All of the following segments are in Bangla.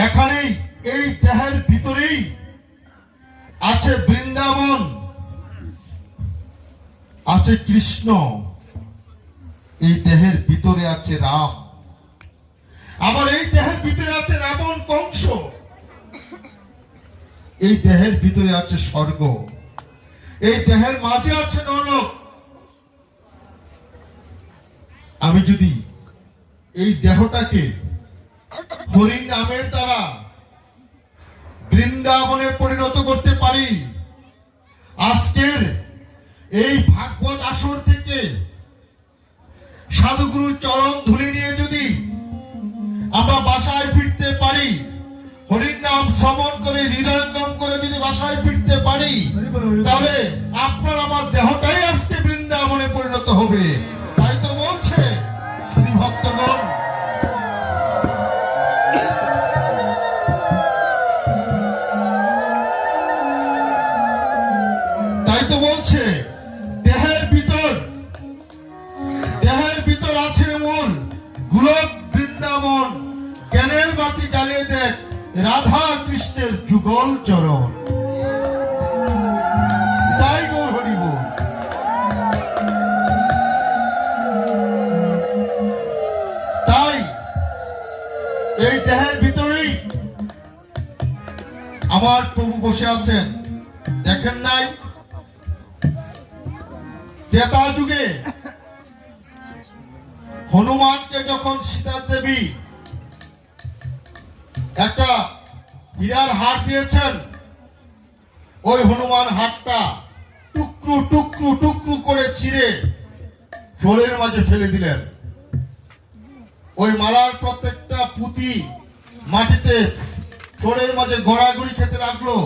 এখানেই এই দেহের ভিতরেই আছে বৃন্দাবন, আছে কৃষ্ণ, এই দেহের ভিতরে আছে রাম, আবার এই দেহের ভিতরে আছে রাবণ কংস, এই দেহের ভিতরে আছে স্বর্গ, এই দেহের মাঝে আছে নরক। আমি যদি এই দেহটাকে হরির নামের দ্বারা বৃন্দাবনে পরিণত করতে পারি, আজকের এই ভাগবত আসর থেকে সাধুগুরুর চরণ ধুলি নিয়ে যদি আমরা বাসায় ফিরতে পারি, হরির নাম শ্রবণ করে হৃদয়ঙ্গম করে যদি বাসায় ফিরতে পারি, তাহলে আপনার আমার দেহটাই আজকে বৃন্দাবনে পরিণত হবে। তাই তো বলছে শুধু ভক্তগণ, তাই তো বলছে দেহের ভিতর আছে মোর গোলক বৃন্দাবন, জ্ঞানের বাতি জ্বালিয়ে দেখ রাধা কৃষ্ণের যুগল চরণ। তাই গৌর হরি বল। তাই এই দেহের ভিতরেই আমার প্রভু বসে আছেন। দেখেন নাই ত্রেতা যুগে হনুমানকে যখন সীতা দেবী একটা হীরার হার দিয়েছেন, ওই হনুমান হারটা টুকরো টুকরো টুকরো করে ছিঁড়ে ফ্লোরের মাঝে ফেলে দিলেন। ওই মালার প্রত্যেকটা পুঁতি মাটিতে ফ্লোরের মাঝে গড়াগড়ি খেতে লাগলো।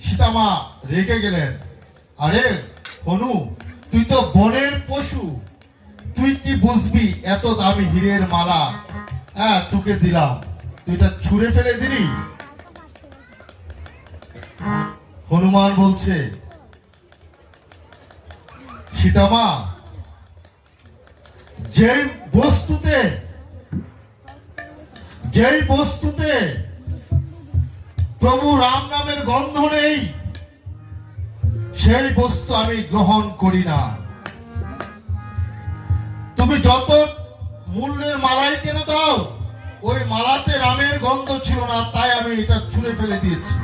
সীতামা রেগে গেলেন, আরে হনু, তুই তো বনের পশু, তুই কি বুঝবি এত দামি হীরের মালা? হ্যাঁ, তোকে দিলাম, তুই এটা ছুঁড়ে ফেলে দিলি। হনুমান বলছে, সীতামা, যেই বস্তুতে প্রভু রাম নামের গন্ধ নেই, সেই বস্তু আমি গ্রহণ করি না। তুমি যত মূল্যের মালাই কেন দাও, ওই মালাতে রামের গন্ধ ছিল না, তাই আমি এটা ছুঁড়ে ফেলে দিয়েছি।